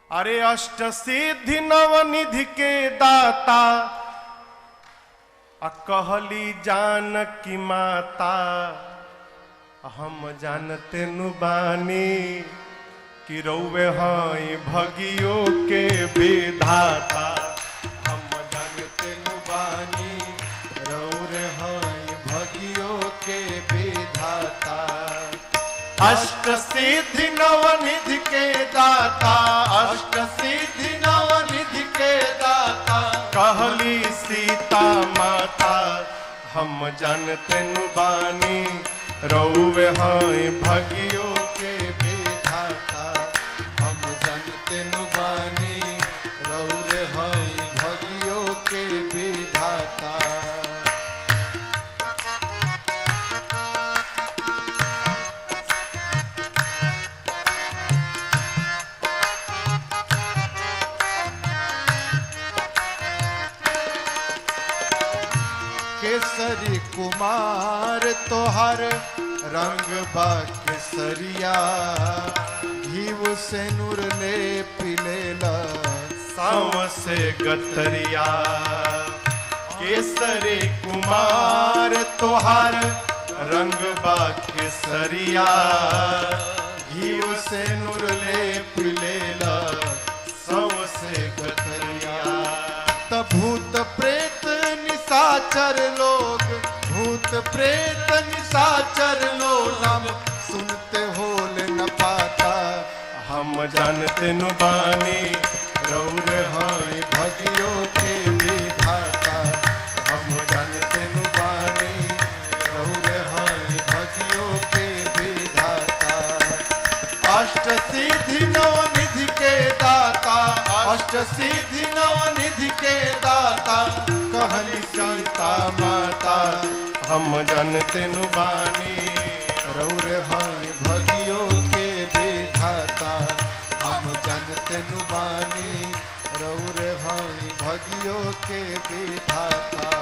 अरे अष्ट सिद्धि नवनिधि के दाता कहली जानकी माता हम जानते नु बानी कि रौवे हई भगियो के विधाता। हम जानते नु बानी रौवे हई भगियो के विधाता। अष्ट सिद्धि नवनिधि के दाता अष्ट सिद्धि नवनिधि के दाता कहली सीता माता हम जानते नु बानी रौवे हई भगियो के विधाता। हम जानते नु बानी रौवे हई भगियो के विधाता। केसरी कुमार तोहर रंग बा केसरिया घीव से नूर ले पिलेला साव से गतरिया। केसरी कुमार तोहर रंग बा केसरिया घीव से नूर ले पिलेला साव से गतरिया। तब भूत प्रेत निशाचर लोग भूत प्रेत निशाचर लोग नाम सुनते होले न पाता। हम जानते नु बानी रौवे हई भगियो के विधाता। हम जानते नु बानी रौवे हई भगियो के विधाता। अष्ट सिद्धि नवनिधि के दाता अष्ट सिद्धि नवनिधि के दाता कहली सीता माता हम जानते नु बानी रौवे हई भगियो के विधाता। हम जानते नु बानी रौवे हई भगियो के विधाता।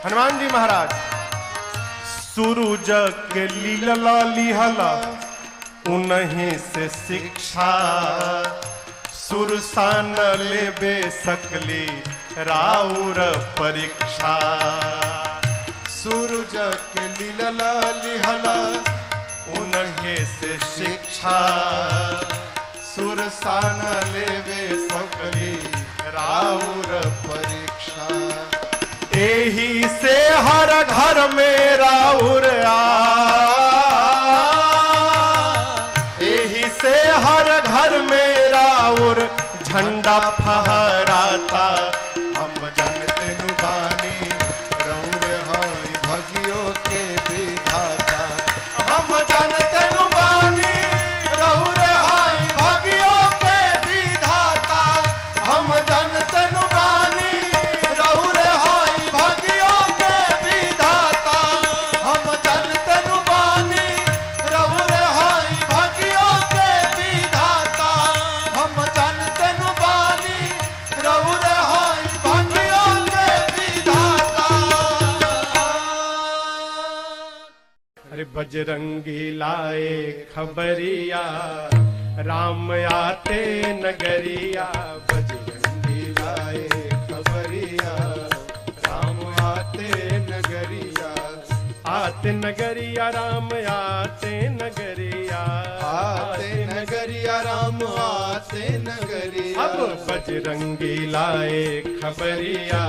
हनुमान जी महाराज सूरज के लीला लिहला उन्हीं से शिक्षा सुरसान लेबे सकली राउर परीक्षा। सूरज के लीला लिहला उन्हीं से शिक्षा सुरसान लेबे सकली राउर परीक्षा। एही से हर घर में राउर एही से हर घर में राउर झंडा फहराता। हम जानते नु बानी रौवे हई भगियो के विधाता। हम जानते नु बानी रौवे हई भगियो के विधाता। हम जानते नु बानी रौवे हई भगियो के विधाता। हम जानते नु बानी रौवे हई भगियो के विधाता। हम जानते नु बानी रौवे हई भगियो के विधाता। अरे बजरंगी लाए खबरिया राम आते नगरिया। बजरंगी लाए खबरिया राम आते नगरिया। आते नगरिया राम आते नगरिया। आते नगरिया राम आते नगरिया। अब बजरंगी लाए खबरिया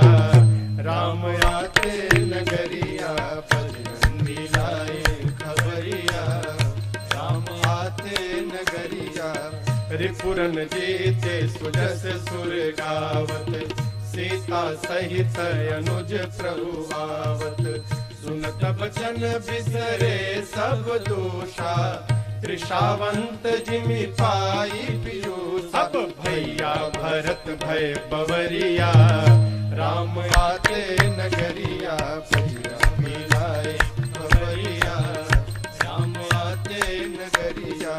राम आते नगरिया। बजरंगी लाए खबरिया राम आते नगरिया। रिपुरन जीते सुजस सुर गावत सीता सहित अनुज प्रभु आवत। सुनत बचन बिसरे सब दोषा त्रिषावंत जिमि पाई पीयूष। सब भैया भरत भय बवरिया राम आते नगरिया। बजरंगी लाए खबरिया राम आते नगरिया।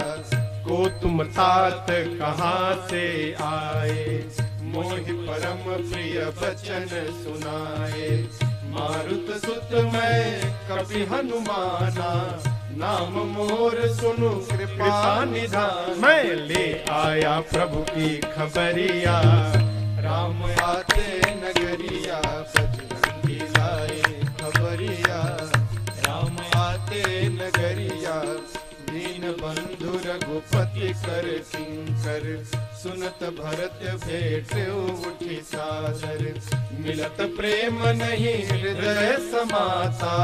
को तुम तात कहाँ से आए मोहि परम प्रिय बचन सुनाए। मारुत सुत मैं कपि हनुमाना, नाम मोर सुनु कृपा निधान। मैं ले आया प्रभु की खबरिया, राम आते नगरिया। बजरंगी लाए खबरिया, राम आते नगरिया। दीन बंधु रघुपति कर किंकर, सुनत भरत भेट उठी सादर। मिलत प्रेम नहीं हृदय समाता,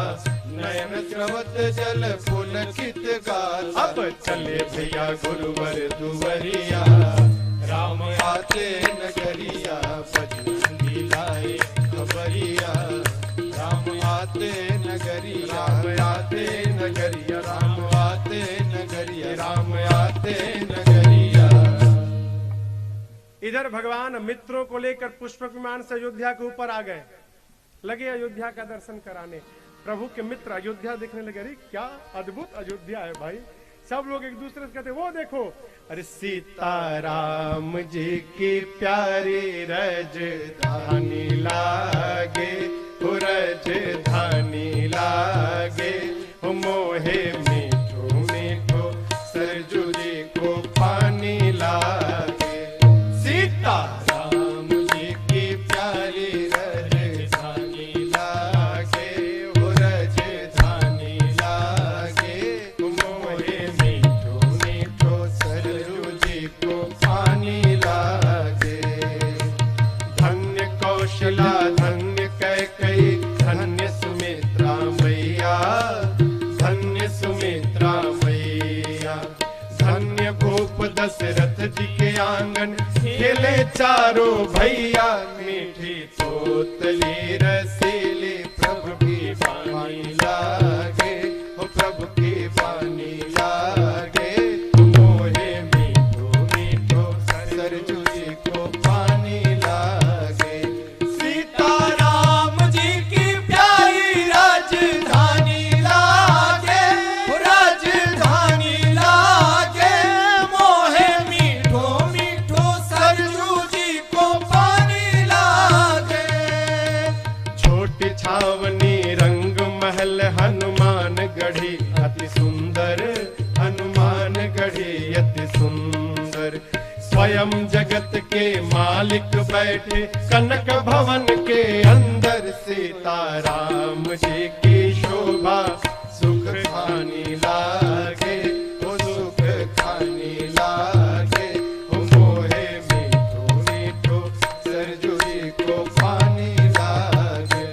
नयन स्रवत जल पुलकित गाथा। अब चले भैया गुरुवर दुवरिया, राम आते नगरिया। बजरंगी लाए खबरिया, राम आते नगरिया। राम आते नगरिया, राम आते नगरिया, राम आते नगरिया। इधर भगवान मित्रों को लेकर पुष्पक विमान से अयोध्या के ऊपर आ गए, लगे अयोध्या का दर्शन कराने। प्रभु के मित्र अयोध्या देखने लगे, अरे क्या अद्भुत अयोध्या है भाई। सब लोग एक दूसरे से कहते वो देखो, अरे सीताराम जी की प्यारी राजधानी लागे, राजधानी लागे। मोहे मीठो मीठो सरजू जी को पानी लागे। सीताराम जी की प्यारी राजधानी लागे, राजधानी लागे। मोहे मीठो मीठो सरजू जी को पानी लागे। धन्य कौशला धन्य कैकेयी, धन्य सुमित्रा मैया, धन्य सुमित्रा मैया। धन्य भूप दशरथ जी के आंगन, खेले चारों भैया। मीठी तोतली रसीली, प्रभु की वाणी लागे, प्रभु की वाणी लागे। मोहे मीठो मीठो सरजू जी को पानी लागे। सीताराम जी की प्यारी राजधानी लागे, राजधानी लागे। मोहे मीठो मीठो सरजू जी को पानी लागे। छोटी छावनी रंग महल हनुमान गढ़ी, अति सुंदर हनुमान गढ़ी अति सुंदर। स्वयं जगत के मालिक बैठे कनक भवन के अंदर। सीताराम जी की शोभा सुख खानी लागे, ओ सुख खानी लागे। ओ मोहे मीठो मीठो सरजू जी को पानी लागे।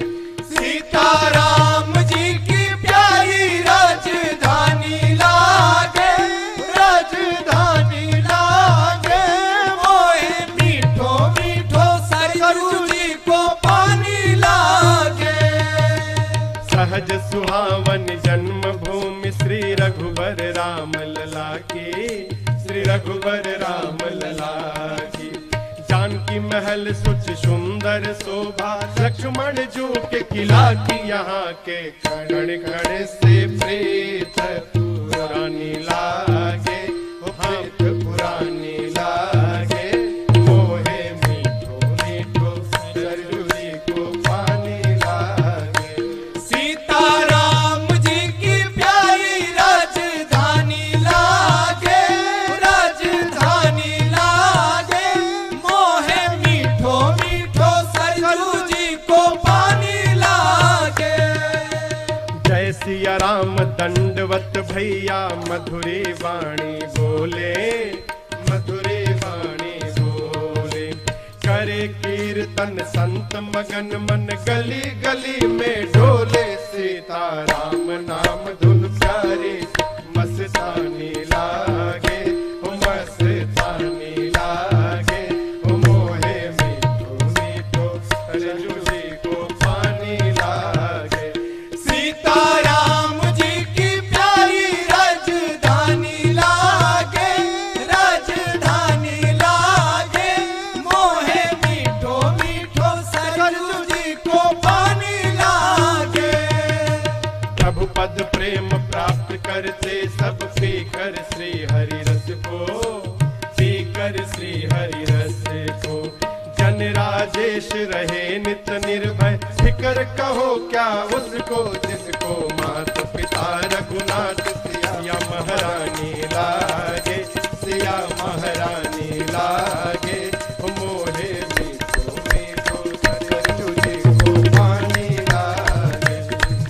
सीताराम जी की प्यारी राजधानी लागे, राजधानी लागे। मोहे मीठो मीठो सरजू जी को पानी लागे। सहज सुहावन जन्म भूमि, श्री रघुबर राम लला की, श्री रघुबर राम लला की। जानकी महल सुच सुंदर शोभा, लक्ष्मण जू के किला की। यहाँ के कण कण से प्रीत पुरानी लागे, प्रीत पुरानी लागे। मोहे मीठो मीठो सरजू जी को पानी लागे। सीताराम जी की प्यारी राजधानी लागे, राजधानी लागे। मोहे मीठो मीठो सरजू जी को पानी लागे। जय सिया राम दंडवत भैया, मधुरी वाणी बोले, मधुरी वाणी बोले। करे कीर्तन संत मगन, मन गली गली में डोले। सीताराम नाम धुन प्यारी, मस्तानी लागे, मस्तानी लागे। मोहे मीठो मीठो सरजू जी को पानी लागे। सीताराम जी की प्यारी राजधानी लागे, राजधानी लागे। मोहे मीठो मीठो सरजू जी को पानी लागे। प्रभु पद प्रेम देश रहे नित निर्भय। फिकर कहो क्या उसको जिसको मात पिता रघुनाथ सिया महारानी लागे, सिया महारानी लागे। मोहे मीठो मीठो सरजू जी को पानी लागे।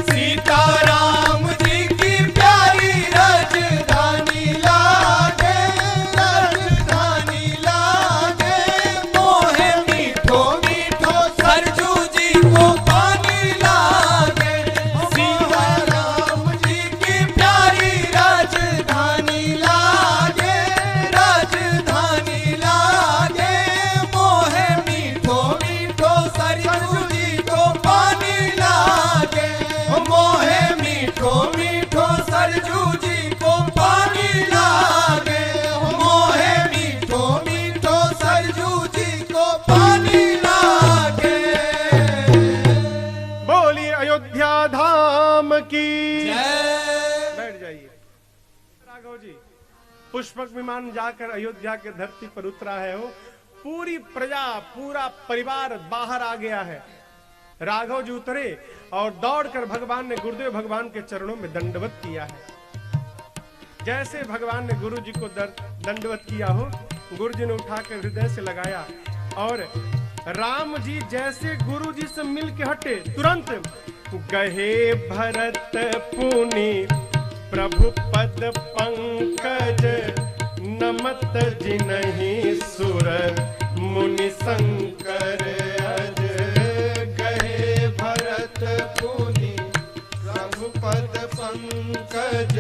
सीताराम जी की प्यारी राजधानी लागे, राजधानी लागे। मोहे मीठो मीठो सरजू जी को पानी लागे। सीताराम जी की प्यारी राजधानी लागे, राजधानी लागे। मोहे मीठो मीठो सरजू जी को पानी लागे। मोहे मीठो मीठो सरजू जी को पानी लागे। मोहे मीठो मीठो सरजू जी को पानी लागे। बोलिए अयोध्या धाम की। बैठ जाइए। राघव जी, पुष्पक विमान जाकर अयोध्या के धरती पर उतरा है। वो पूरी प्रजा, पूरा परिवार बाहर आ गया है। राघव जी उतरे और दौड़कर भगवान ने, गुरुदेव भगवान के चरणों में दंडवत किया है। जैसे भगवान ने गुरु जी को दंडवत किया हो, गुरु जी ने उठाकर हृदय से लगाया और राम जी जैसे गुरु जी से मिल के हटे, तुरंत गहे भरत पुनि प्रभु पद पंकज, नमत जिनहि सुर मुनि शंकर अज। गहे भरत पुनि प्रभु पद पंकज,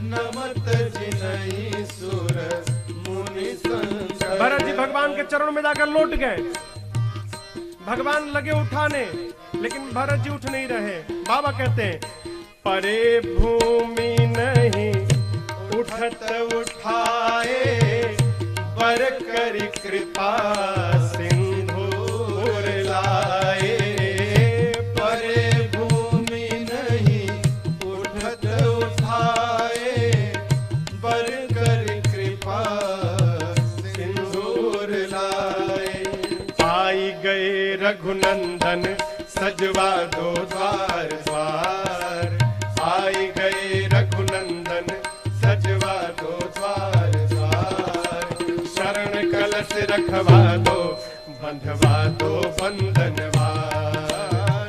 नमत जिनहि सुर मुनि शंकर। भरत जी भगवान के चरणों में जाकर लौट गए। भगवान लगे उठाने, लेकिन भरत जी उठ नहीं रहे। बाबा कहते हैं, परे भूमि नहीं उठत उठाए, बर करि कृपा सिंधूर लाए। परे भूमि नहीं उठत उठाए, बर कर कृपा सिंदूर लाए। आई गए रघुनंदन सजवा दो द्वार द्वार। आई गए रघुनंदन सजवा दो द्वार द्वार। शरण कलश रखवा दो, बंधवा दो बंधनवार।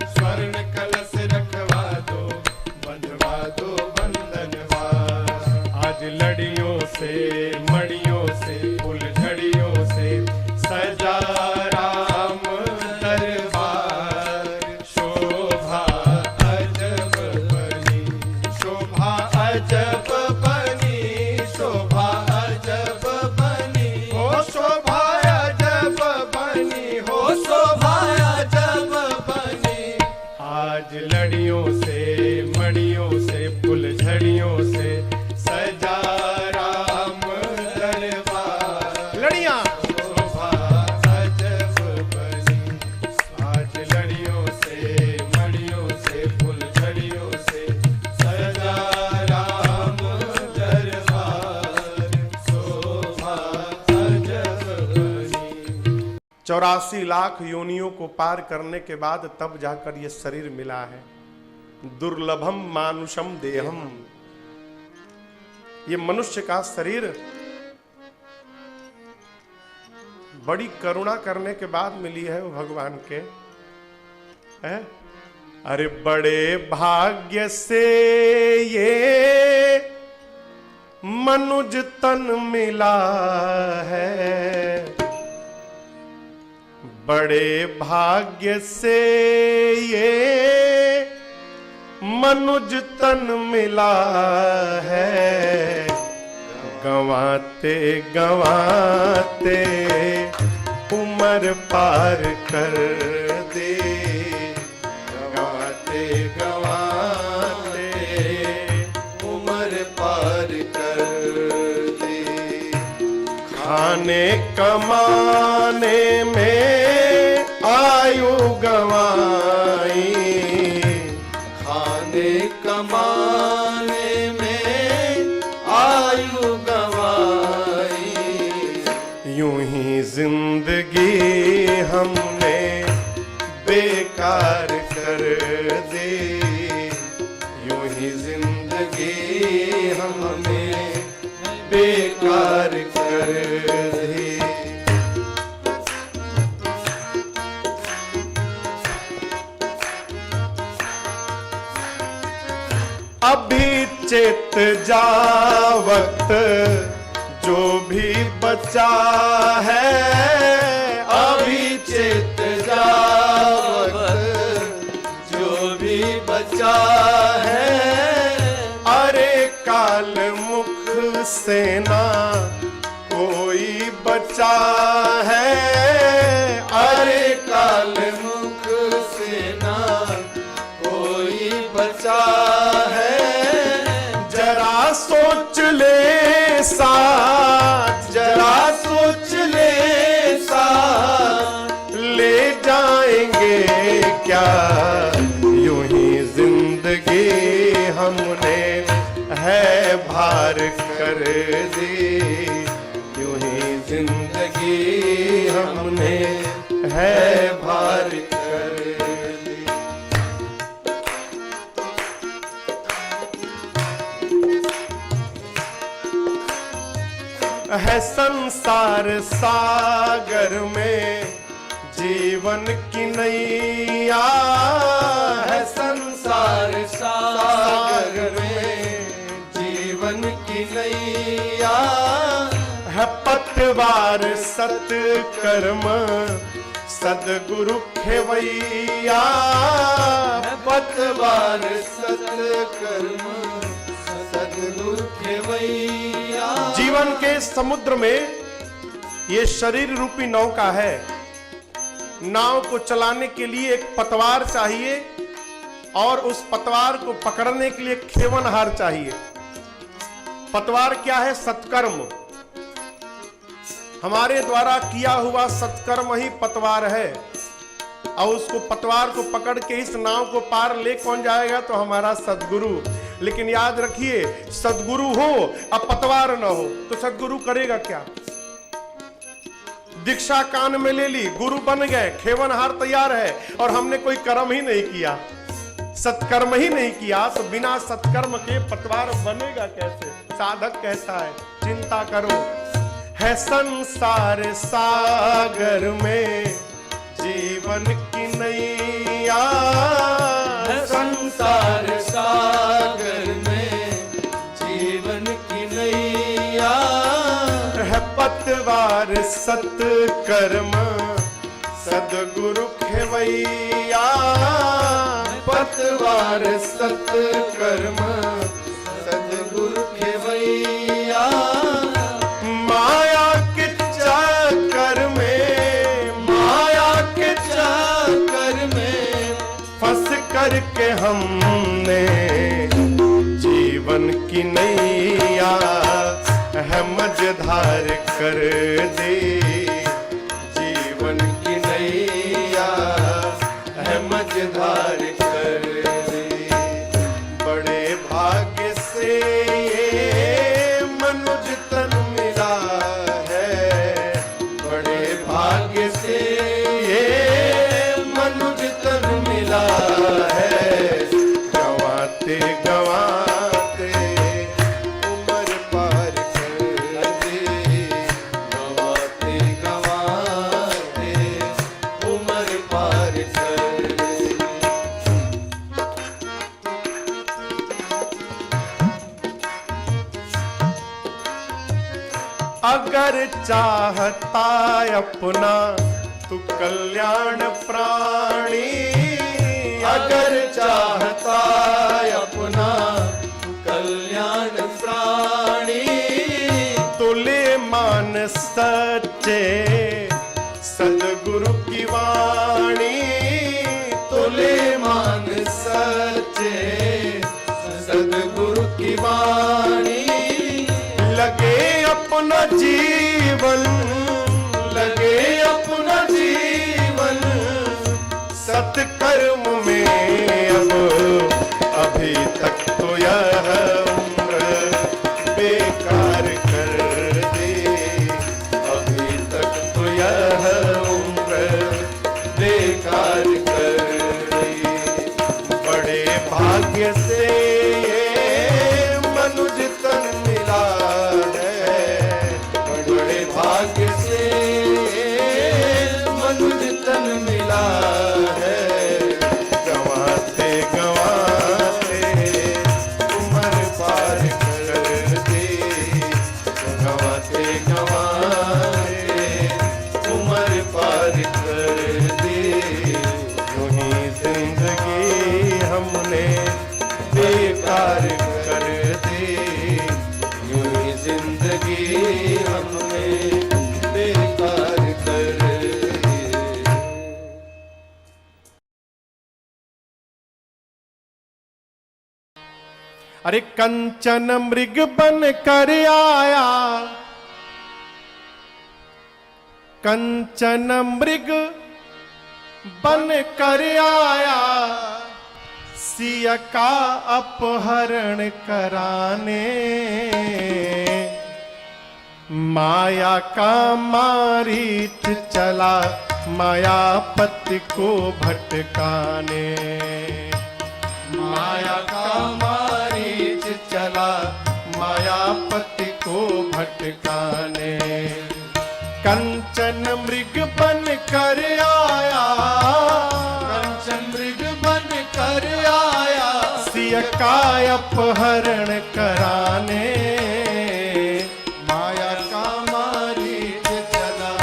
स्वर्ण कलश रखवा दो, बंधवा दो बंधनवार। आज लड़ियों से, मड़ियों से, फुलझड़ियों से सजा राम दरबार। शोभा अजब बनी, शोभा अजब बनी, शोभा अजब बनी। हो शोभा अजब बनी, हो शोभा अजब बनी। आज लड़ियों से, मड़ियों से, फुलझड़ियों से सजा राम दरबार। लड़ियां शोभा अजब बनी। आज लड़ियों से, मड़ियों से, फुलझड़ियों से सजा राम दरबार। शोभा अजब बनी। 84 लाख योनियों को पार करने के बाद तब जाकर ये शरीर मिला है। दुर्लभम मानुषम देहम, ये मनुष्य का शरीर बड़ी करुणा करने के बाद मिली है वो भगवान के है। अरे बड़े भाग्य से ये मनुज तन मिला है। बड़े भाग्य से ये मनुज तन मिला है। गंवाते गंवाते उम्र पार कर दे। गंवाते गंवाते उम्र पार कर दे। खाने कमाने में आयु गंवाई। खाने कमाने में आयु गंवाई। यूं ही जिंदगी हमने बेकार कर दी। अभी चेत जावत जो भी बचा है, अभी चेत जावत जो भी बचा है, अरे काल मुख से ना कोई बचा है, अरे काल मुख से ना कोई बचा है। जरा सोच ले साथ, जरा सोच ले साथ, ले जाएंगे क्या यूं ही जिंदगी हमने है भार कर दी, यूं ही जिंदगी हमने है भार कर दी। है संसार सागर में जीवन की नैया, है संसार सागर में जीवन की नैया, है पतवार सत्कर्म सदगुरु खेवैया, है पतवार सत्कर्म सद्गुरु खेवैया। जीवन के समुद्र में ये शरीर रूपी नौका है। नाव को चलाने के लिए एक पतवार चाहिए और उस पतवार को पकड़ने के लिए खेवनहार चाहिए। पतवार क्या है? सत्कर्म। हमारे द्वारा किया हुआ सत्कर्म ही पतवार है, और उसको पतवार को पकड़ के इस नाव को पार ले कौन जाएगा? तो हमारा सद्गुरु। लेकिन याद रखिए, सद्गुरु हो अब पतवार न हो तो सद्गुरु करेगा क्या? दीक्षा कान में ले ली, गुरु बन गए, खेवनहार तैयार है, और हमने कोई कर्म ही नहीं किया, सत्कर्म ही नहीं किया, तो बिना सत्कर्म के पतवार बनेगा कैसे? साधक कहता है चिंता करो। है संसार सागर में जीवन की नैया, है संसार सागर में जीवन की नैया, है पतवार सत्कर्म सदगुरु खेवैया, पतवार सत्कर्म सद्गुरु खेवैया। माया के चक्कर में, माया के चक्कर में फंस करके हमने जीवन की नैया है मझधार कर दे, जीवन की नैया है मझधार कर दे। बड़े भाग्य से ये मनुज तन मिला है, बड़े भाग्य से ये मनुज तन मिला है, गवाते गवाते उम्र पार कर दे, गवाते गवाते उम्र पार कर दे। अगर चाहता अपना तू कल्याण प्राणी, अगर चाहता अपना कल्याण प्राणी, तो ले मान सच्चे सदगुरु की वाणी, तो ले मान सच्चे सद्गुरु की वाणी। लगे अपना जीवन, लगे अपना जीवन सत्कर्म में, अब अभी तक तो यह उम्र बेकार कर दे, अभी तक तो यह उम्र बेकार कर दे। बड़े भाग्य से ये मनुज तन मिला है, बेकार कर अरे कंचन मृग बन कर आया, कंचन मृग बन कर आया, सिया का अपहरण कराने, माया का मारीच चला मायापति को भटकाने, माया का मारीच चला मायापति को भटकाने, कंचन मृग बन कर आया, कंचन मृग बन कर आया, सिया का अपहरण कराने, माया का मारीच चला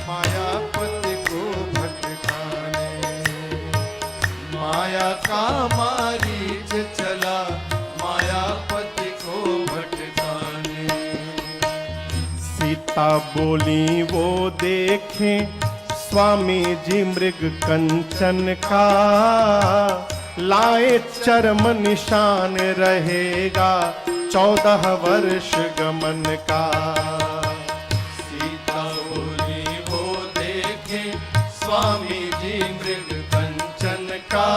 मायापति को भटकाने, माया का मारीच चला मायापति को भटकाने। सीता बोली वो देखें स्वामी जी मृग कंचन का, लाए चर्म निशान रहेगा 14 वर्ष गमन का। सीता बोली वो देखे स्वामी जी मृग कंचन का,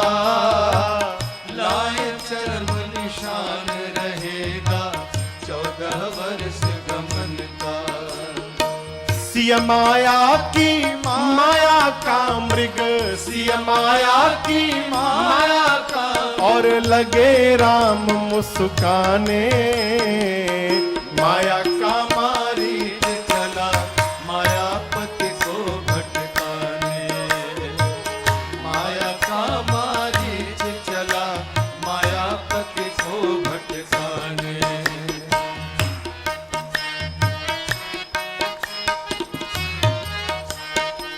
लाए चरम निशान रहेगा 14 वर्ष गमन का। सिया माया की माया का मृग, सिया माया की माया का, और लगे राम मुस्काने, माया का मारीच चला मायापति को भटकाने, माया का मारीच चला मायापति को भटकाने।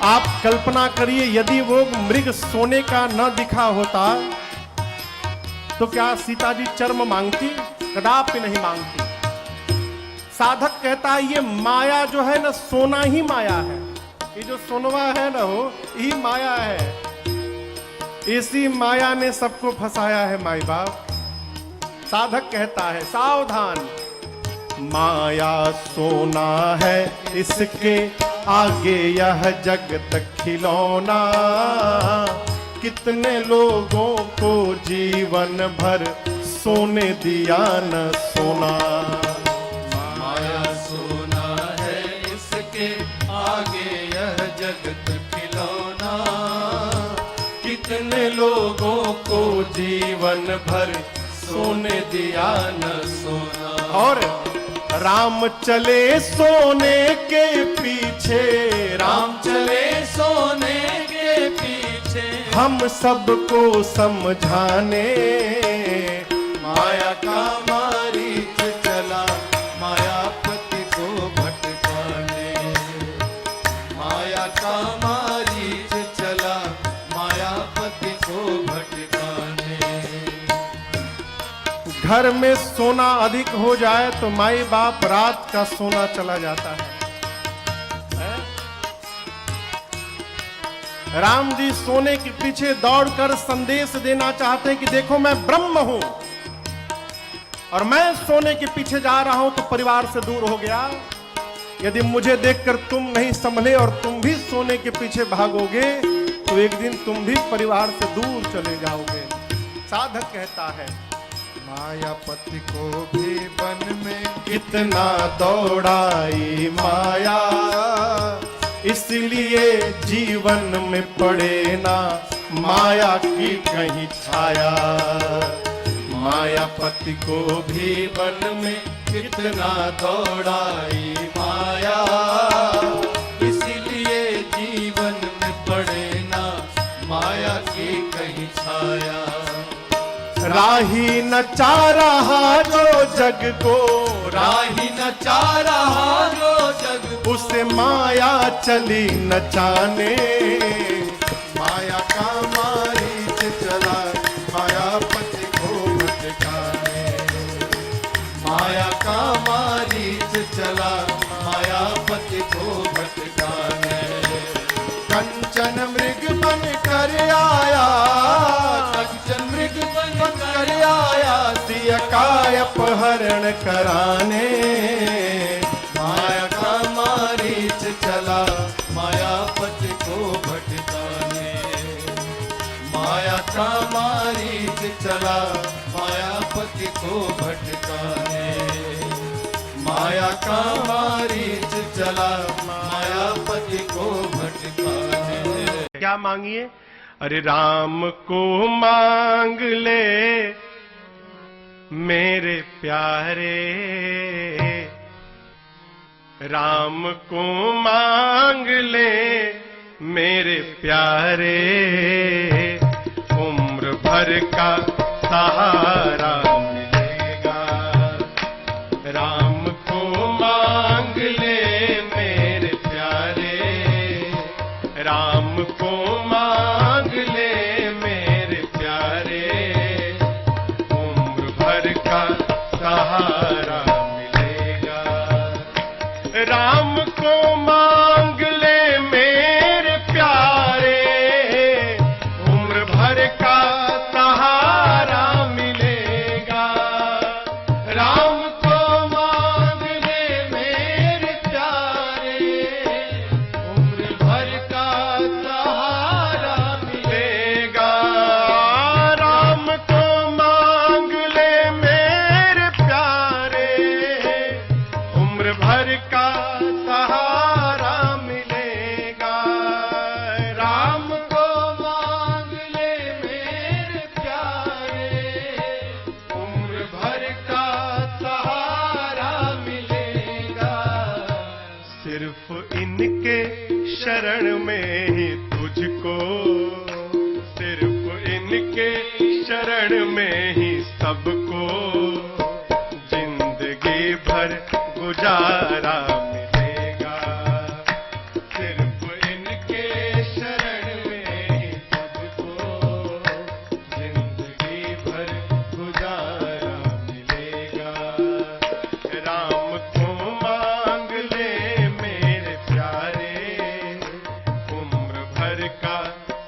आप कल्पना करिए यदि वो मृग सोने का न दिखा होता तो क्या सीता जी चर्म मांगती? कदापि नहीं मांगती। साधक कहता है ये माया जो है ना, सोना ही माया है, ये जो सोनवा है ना हो यही माया है, इसी माया ने सबको फंसाया है माई बाप। साधक कहता है सावधान, माया सोना है इसके आगे यह जगत खिलौना, कितने लोगों को जीवन भर सोने दिया न सोना। माया सोना है इसके आगे यह जगत खिलौना, कितने लोगों को जीवन भर सोने दिया न सोना। और राम चले सोने के पीछे, राम चले सोने के पीछे, हम सबको समझाने, माया का मारीच चला मायापति को भटकाने, माया का मारीच चला मायापति को भटकाने। घर में सोना अधिक हो जाए तो माई बाप रात का सोना चला जाता है। राम जी सोने के पीछे दौड़कर संदेश देना चाहते हैं कि देखो मैं ब्रह्म हूं और मैं सोने के पीछे जा रहा हूं तो परिवार से दूर हो गया। यदि मुझे देखकर तुम नहीं संभले और तुम भी सोने के पीछे भागोगे तो एक दिन तुम भी परिवार से दूर चले जाओगे। साधक कहता है मायापति को भी वन में कितना दौड़ाई माया, इसलिए जीवन में पड़े ना माया की कहीं छाया। मायापति को भी वन में कितना दौड़ाई माया, इसलिए जीवन में पड़े ना माया की कहीं छाया। राही नचा रहा जो जग को, राही नचा रहा जो जग, उसे माया चली नचाने। माया का मारीच चला मायापति को भटकाने, माया का मारीच चला मायापति कराने। माया का मारीच चला मायापति को भटकाने। माया का मारीच चला मायापति को भटकाने। माया का मारीच चला मायापति को भटकाने। क्या मांगिए? अरे राम को मांग ले मेरे प्यारे, राम को मांग ले मेरे प्यारे, उम्र भर का सहारा मिलेगा। राम को मांग ले मेरे प्यारे, राम को मांग ले मेरे प्यारे, उम्र भर का सहारा मिलेगा। राम को मांग ले मेरे प्यारे, उम्र भर का सहारा मिलेगा। राम को मांग ले मेरे प्यारे, उम्र भर का सहारा मिलेगा। राम को मांग ले मेरे प्यारे, उम्र भर का सहारा मिलेगा। राम को मांग ले मेरे प्यारे, उम्र भर का सहारा मिलेगा। सिर्फ इनके शरण में ही तुझको, सिर्फ इनके शरण में ही सबको जिंदगी भर गुजारा मिलेगा। सिर्फ इनके शरण में ही तुझको जिंदगी भर गुजारा मिलेगा। राम को मांग ले मेरे प्यारे, उम्र भर का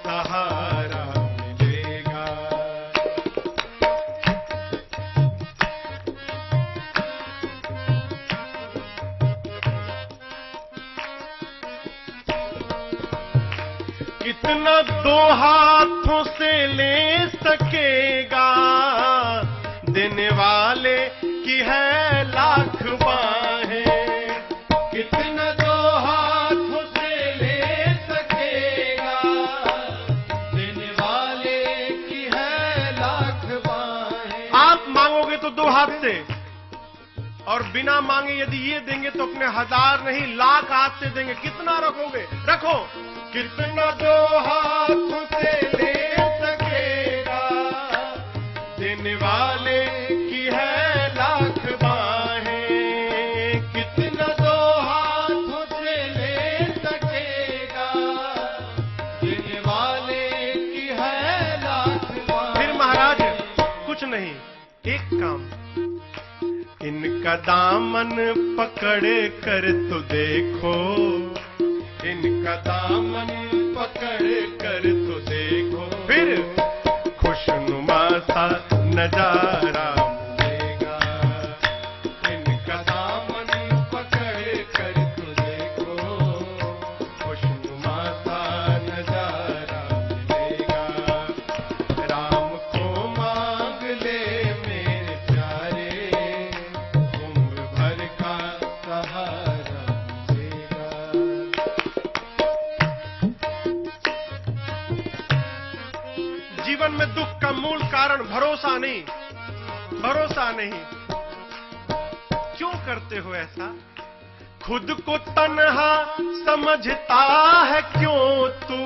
सहारा मिलेगा। कितना दो हाथों से ले सकेगा, देने वाले की है लाख बाहें। कितना दो हाथों से ले सकेगा, देने वाले की है लाख बाहें। आप मांगोगे तो दो हाथ से, और बिना मांगे यदि ये देंगे तो अपने 1000 नहीं लाख हाथ से देंगे। कितना रखोगे? रखो। कितना दो हाथों से ले सकेगा, देने वाले की है लाख बाहें। कितना दो हाथों से ले सकेगा, देने वाले की है लाख बाहें। फिर महाराज कुछ नहीं, एक काम, इनका दामन पकड़ कर तो देखो, इनका दामन पकड़ कर तो देखो, फिर खुशनुमा सा नजारा मिलेगा। इनका दामन पकड़ कर तो देखो, खुशनुमा सा नजारा मिलेगा। राम को मांग ले मेरे प्यारे, उम्र भर का सहारा मिलेगा। जीवन में दुख का मूल कारण भरोसा नहीं, भरोसा नहीं। क्यों करते हो ऐसा? खुद को तन्हा समझता है क्यों तू,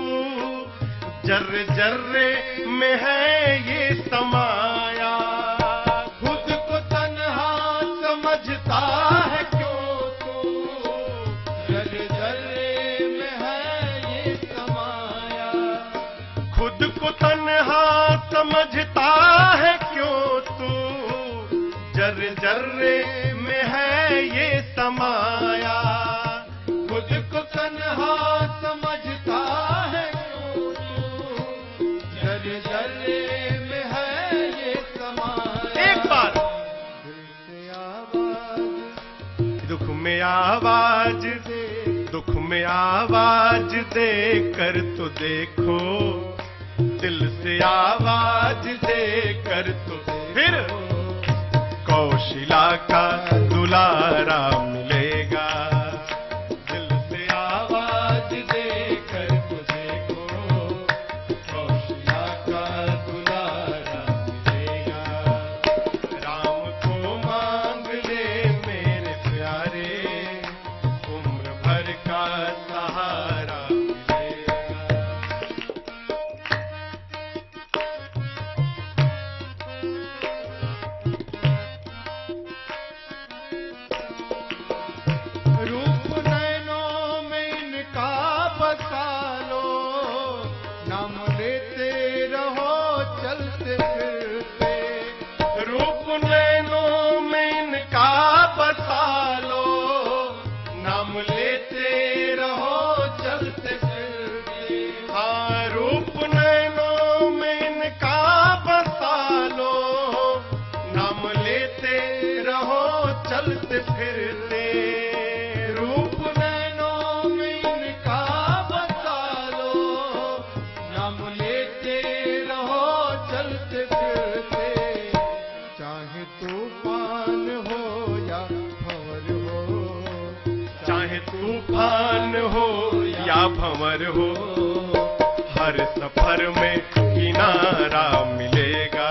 जर्रे जर्रे में है ये समाया। खुद को तन्हा समझता है क्यों तू, जर्रे जर्रे में है ये समाया। खुद को तन्हा समझता है क्यों तू, जर्रे जर्रे में है ये समाया। खुद को तन्हा समझता है क्यों तू, जर्रे जर्रे में है ये समाया। एक बार फिर से आवाज में आवाज दुख में आवाज दे कर तो देखो, दिल से आवाज दे कर तो फिर कौशिला का दुलारा मिलेगा। दिल से आवाज दे कर तो देखो, कौशिला का दुलारा मिलेगा। राम को मांग ले मेरे प्यारे, उम्र भर का सहारा मिलेगा। रूप नैनों में इनका बसा लो, नाम लेते रहो चलते फिरते। रूप नैनों में इनका बसा लो, नाम लेते रहो चलते फिरते। हाँ, रूप नैनों में इनका बसा लो, नाम लेते रहो चलते फिरते। रूप नैनों में इनका बसा लो, नाम लेते रहो चलते फिरते। चाहे तूफान हो या भंवर हो, चाहे तूफान हो या भंवर हो, हर सफर में किनारा मिलेगा।